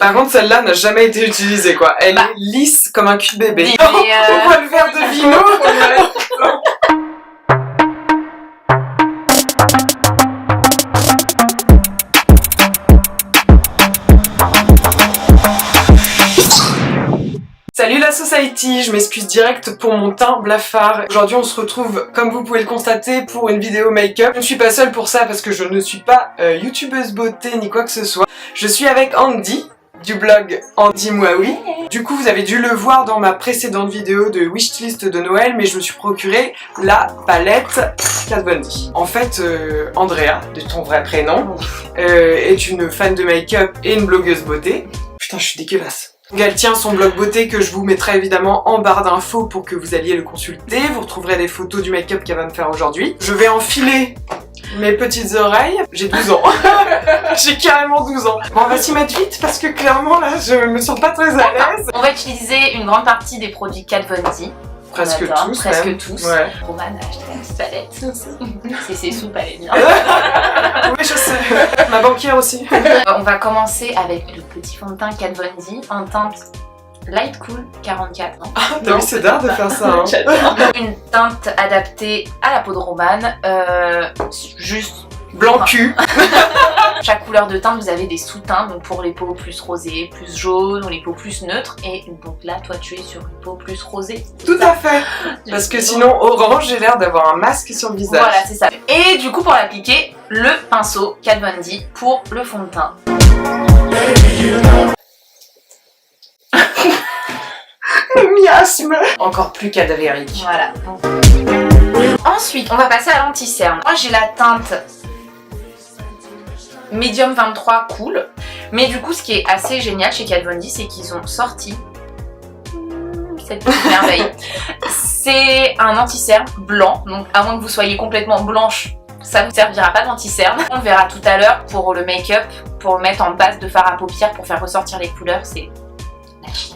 Par contre, celle-là n'a jamais été utilisée, quoi. Elle est lisse comme un cul de bébé. Mais, On voit le verre de vino. Salut la society, je m'excuse direct pour mon teint blafard. Aujourd'hui on se retrouve, comme vous pouvez le constater, pour une vidéo make-up. Je ne suis pas seule pour ça parce que je ne suis pas youtubeuse beauté ni quoi que ce soit. Je suis avec Andy, du blog Andy Mouaoui. Du coup vous avez dû le voir dans ma précédente vidéo de wishlist de Noël, mais je me suis procuré la palette Kat Von D. En fait, Andrea, de ton vrai prénom, est une fan de make-up et une blogueuse beauté. Putain, je suis dégueulasse. Elle tient son blog beauté que je vous mettrai évidemment en barre d'infos pour que vous alliez le consulter. Vous retrouverez des photos du make-up qu'elle va me faire aujourd'hui. Je vais enfiler mes petites oreilles. J'ai 12 ans. J'ai carrément 12 ans. Bon, on va s'y mettre vite parce que clairement là, je me sens pas très à l'aise. On va utiliser une grande partie des produits Kat Von D. Presque tous. Presque même. tous. Ouais. Roman a acheté la petite palette. C'est ses soupes, elle est bien. Oui, je sais. Ma banquière aussi. On va commencer avec le petit fond de teint Kat Von D en teinte Light Cool 44. Non, T'as vu, c'est d'art de faire ça. Hein. Une teinte adaptée à la peau de Roman. Juste Blanc cul. chaque couleur de teinte, vous avez des sous-teintes, donc pour les peaux plus rosées, plus jaunes ou les peaux plus neutres. Et donc là, toi, tu es sur une peau plus rosée. Tout à fait. Parce que sinon, orange, j'ai l'air d'avoir un masque sur le visage. Voilà, c'est ça. Et du coup, pour l'appliquer, le pinceau Kat Von D pour le fond de teint. Miasme. Encore plus cadavérique. Voilà. Ensuite, on va passer à l'anti-cerne. Moi, j'ai la teinte Medium 23 Cool. Mais du coup, ce qui est assez génial chez Kat Von D, c'est qu'ils ont sorti cette petite merveille. C'est un anti-cerne blanc. Donc, à moins que vous soyez complètement blanche, ça ne vous servira pas d'anti-cerne. On le verra tout à l'heure pour le make-up, pour le mettre en base de fard à paupières pour faire ressortir les couleurs. C'est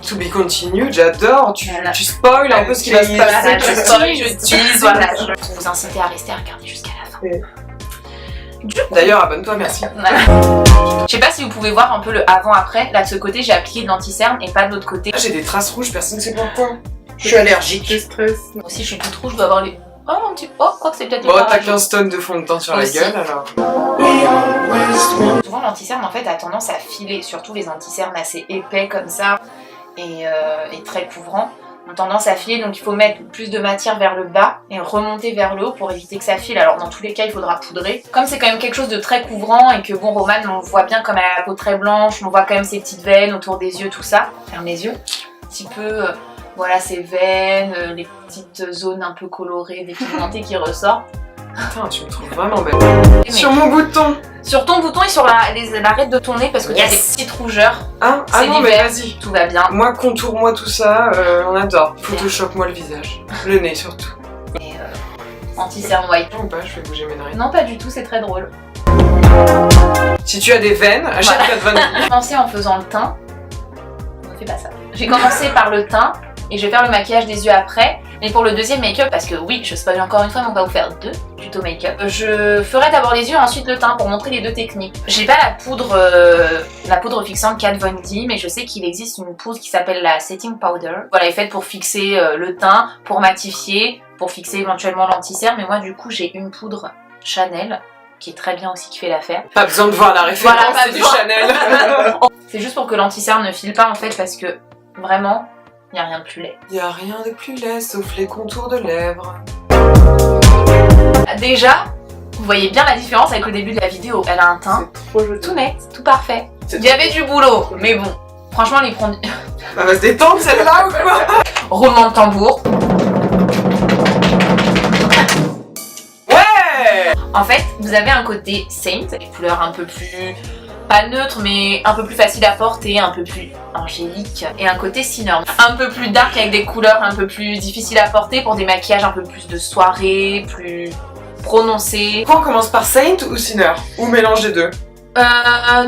To be continued, j'adore. Tu spoil un peu ce qui va se voilà, passer. je spoil, je tease, voilà. Pour vous inciter à rester à regarder jusqu'à la fin. D'ailleurs, abonne-toi, merci. Voilà. Je sais pas si vous pouvez voir un peu le avant-après. Là, de ce côté, j'ai appliqué de l'anti-cerne et pas de l'autre côté. J'ai des traces rouges, personne ne sait pourquoi. Je suis allergique. Je stresse. Moi aussi, je suis toute rouge, je dois avoir les... Oh, un petit... Oh, quoi que c'est peut-être... Bon, t'as 15 tonnes de fond de teint sur la gueule, alors. Souvent, l'anti-cerne, en fait, a tendance à filer. Surtout les anti-cernes assez épais comme ça et très couvrants ont tendance à filer. Donc, il faut mettre plus de matière vers le bas et remonter vers le haut pour éviter que ça file. Alors, dans tous les cas, il faudra poudrer. Comme c'est quand même quelque chose de très couvrant et que, bon, Roman, on voit bien comme elle a la peau très blanche, on voit quand même ses petites veines autour des yeux, tout ça. Ferme les yeux. Un petit peu... voilà, ces veines, les petites zones un peu colorées, dépigmentées qui ressortent. Putain, tu me trouves vraiment belle. Mais Sur mon bouton. sur ton bouton et sur l'arête de ton nez parce que tu as des petites rougeurs. Hein? Ah C'est non, mais l'hiver. vas-y. Tout va bien. Moi, contour-moi tout ça, on adore. Photoshop-moi le visage. Le nez, surtout. Et anti-cerne white. Ou pas, je fais bouger mes narines. Non, pas du tout, c'est très drôle. Si tu as des veines, achète Voilà. Kat Von D. J'ai commencé en faisant le teint. Ne fais pas ça. J'ai commencé par le teint et je vais faire le maquillage des yeux après. Mais pour le deuxième make-up, parce que oui, je spoil encore une fois, mais on va vous faire 2 tutos make-up. Je ferai d'abord les yeux, ensuite le teint pour montrer les 2 techniques. J'ai pas la poudre fixante Kat Von D, mais je sais qu'il existe une poudre qui s'appelle la setting powder. Voilà, elle est faite pour fixer le teint, pour matifier, pour fixer éventuellement l'anti-cerne. Mais moi, du coup, j'ai une poudre Chanel qui est très bien aussi, qui fait l'affaire. Pas besoin de voir la référence, Voilà, pas c'est du besoin. Chanel. C'est juste pour que l'anti-cerne ne file pas en fait, parce que vraiment, il n'y a rien de plus laid. Y a rien de plus laid sauf les contours de lèvres. Déjà, vous voyez bien la différence avec le début de la vidéo. Elle a un teint C'est trop joli. tout net, tout parfait. C'est Il y avait du boulot, mais bon, franchement, les produits... Elle va se détendre celle-là ou quoi? Roulement de tambour. Ouais! En fait, vous avez un côté Saint, des couleurs un peu plus... pas neutre, mais un peu plus facile à porter, un peu plus angélique. Et un côté Sinner, un peu plus dark avec des couleurs un peu plus difficiles à porter pour des maquillages un peu plus de soirée, plus prononcés. Pourquoi on commence par Saint ou Sinner? Ou mélange des deux? Non,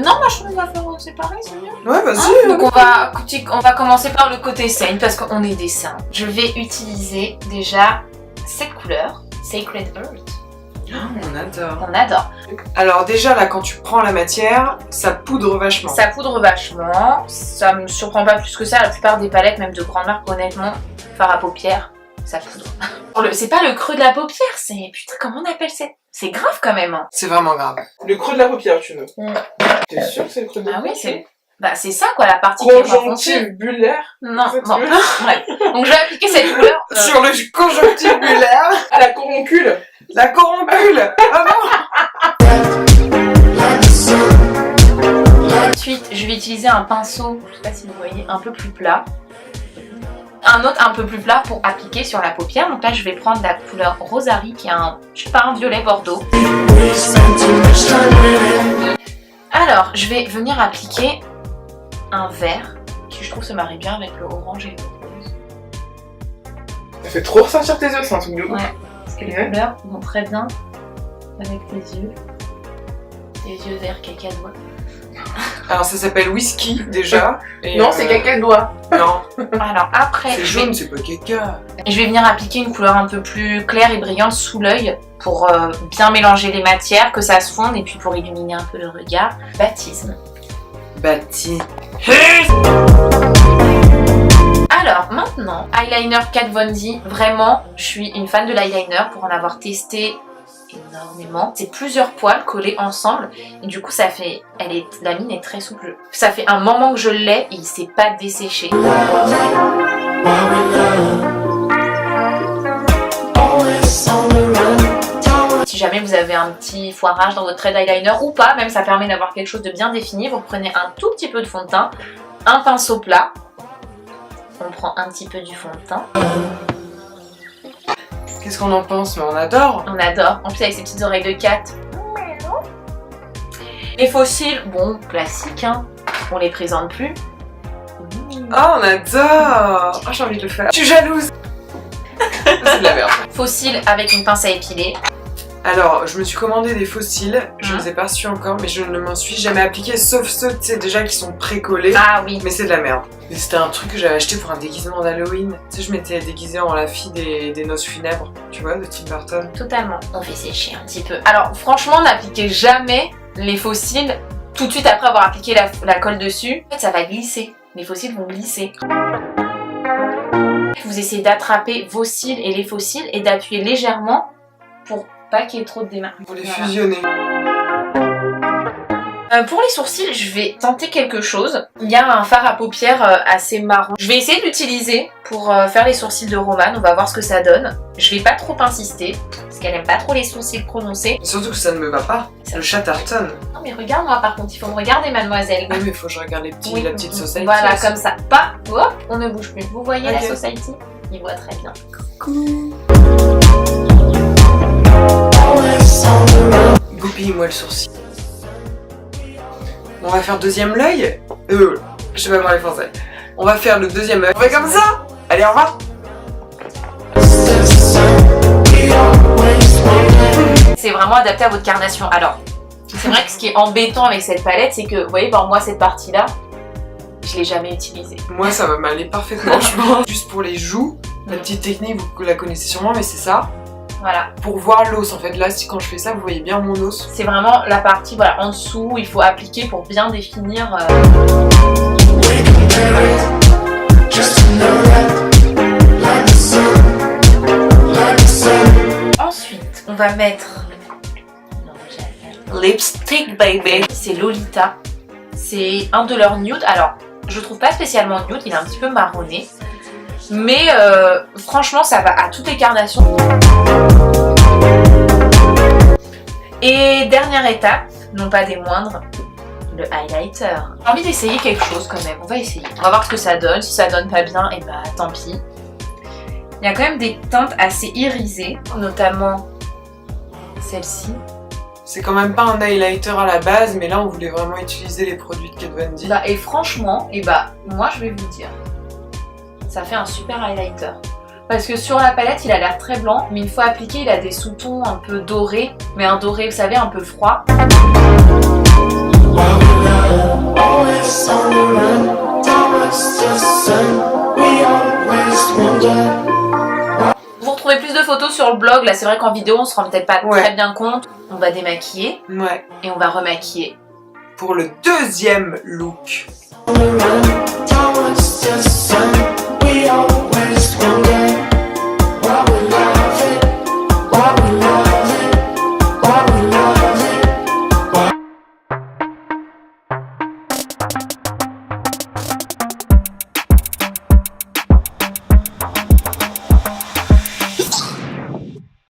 moi je trouve qu'on va faire séparer, c'est mieux. Ouais, vas-y. Hein, donc on va commencer par le côté Saint parce qu'on est des saints. Je vais utiliser déjà cette couleur, Sacred Earth. On adore. On adore. Alors déjà là, quand tu prends la matière, ça poudre vachement. Ça poudre vachement, ça me surprend pas plus que ça. La plupart des palettes, même de grande marque, honnêtement, fard à paupières, ça poudre. C'est pas le creux de la paupière, c'est... Putain, comment on appelle ça? C'est grave quand même. Hein. C'est vraiment grave. Le creux de la paupière, tu veux. T'es sûr que c'est le creux de la Ah paupière? oui, c'est... Bah c'est ça quoi, la partie qui est pas foncée. Conjonctivulaire. Non, C'est ça que bon, tu veux bref. Donc je vais appliquer cette couleur. Sur le conjonctivulaire, À la coroncule. la coroncule. Ah non. Ensuite, je vais utiliser un pinceau, je sais pas si vous voyez, un peu plus plat. Un autre un peu plus plat pour appliquer sur la paupière. Donc là, je vais prendre la couleur Rosari qui est un, je sais pas, un violet bordeaux. Alors, je vais venir appliquer un vert qui, je trouve, se marie bien avec le orange et le rose. Ça fait trop ressortir tes yeux, c'est un truc de ouf. Ouais, parce que les couleurs vont très bien avec tes yeux. Les yeux verts cacadois. Alors ça s'appelle whisky déjà. Et Non, c'est caca de doigt. Non, Alors après, c'est jaune, c'est pas caca. je vais venir appliquer une couleur un peu plus claire et brillante sous l'œil pour bien mélanger les matières, que ça se fonde et puis pour illuminer un peu le regard. Baptisme. Bâti. Alors maintenant, eyeliner Kat Von D. Vraiment, je suis une fan de l'eyeliner pour en avoir testé énormément. C'est plusieurs poils collés ensemble et du coup ça fait, la mine est très souple. Ça fait un moment que je l'ai et il s'est pas desséché. Si jamais vous avez un petit foirage dans votre trait d'eyeliner ou pas, même ça permet d'avoir quelque chose de bien défini, vous prenez un tout petit peu de fond de teint, un pinceau plat, on prend un petit peu du fond de teint. Qu'est-ce qu'on en pense? Mais on adore. On adore, en plus avec ces petites oreilles de cat. Les fossiles, bon, classiques, hein. On les présente plus. Oh, on adore. Oh, j'ai envie de le faire. Je suis jalouse. C'est de la merde. Fossiles avec une pince à épiler. Alors, je me suis commandé des fossiles, je ne les ai pas reçus encore, mais je ne m'en suis jamais appliqué, sauf ceux, tu sais, déjà qui sont précollés. Ah oui. Mais c'est de la merde. Et c'était un truc que j'avais acheté pour un déguisement d'Halloween. Tu sais, je m'étais déguisée en la fille des noces funèbres, tu vois, de Tim Burton. Totalement. On fait sécher un petit peu. Alors franchement, n'appliquez jamais les fossiles tout de suite après avoir appliqué la colle dessus. En fait, ça va glisser. Les fossiles vont glisser. Vous essayez d'attraper vos cils et les fossiles et d'appuyer légèrement pour pas qu'il y ait trop de démarques. Pour les fusionner. Pour les sourcils, je vais tenter quelque chose. Il y a un fard à paupières assez marron. Je vais essayer de l'utiliser pour faire les sourcils de Romane. On va voir ce que ça donne. Je vais pas trop insister, parce qu'elle aime pas trop les sourcils prononcés. Surtout que ça ne me va pas. Le Chatterton. Non mais regarde-moi par contre, il faut me regarder mademoiselle. Oui, mais faut que je regarde les petits, Oui. la petite society. Voilà, aussi. comme ça. Pas, hop, on ne bouge plus. Vous voyez Ok. la society? Il voit très bien. Coucou. Goupille-moi le sourcil. On va faire deuxième l'œil. Je sais pas parler français. On va faire le deuxième œil. On fait comme ça. Allez, au revoir. C'est vraiment adapté à votre carnation. Alors, c'est vrai que ce qui est embêtant avec cette palette, c'est que, vous voyez, par moi, cette partie-là, je l'ai jamais utilisée. Moi, ça va m'aller parfaitement, je pense. Juste pour les joues, la petite technique, vous la connaissez sûrement, mais c'est ça. Voilà. Pour voir l'os, en fait, là, quand je fais ça, vous voyez bien mon os. C'est vraiment la partie, voilà, en dessous, il faut appliquer pour bien définir. Ensuite, on va mettre Lipstick, baby. c'est Lolita. C'est un de leurs nudes. Alors, je trouve pas spécialement nude, il est un petit peu marronné. Mais franchement, ça va à toutes les carnations. Et dernière étape, non pas des moindres, le highlighter. J'ai envie d'essayer quelque chose quand même, on va essayer. On va voir ce que ça donne, si ça donne pas bien, et bah tant pis. Il y a quand même des teintes assez irisées, notamment celle-ci. C'est quand même pas un highlighter à la base, mais là, on voulait vraiment utiliser les produits de Kat Von D. Bah, et franchement, et bah moi je vais vous dire, ça fait un super highlighter. Parce que sur la palette, il a l'air très blanc, mais une fois appliqué, il a des sous-tons un peu dorés, mais un doré, vous savez, un peu froid. Vous retrouvez plus de photos photos sur le blog, là c'est vrai qu'en vidéo on se rend peut-être pas Ouais. très bien compte. On va démaquiller Ouais. et on va remaquiller. Pour le deuxième look. Only run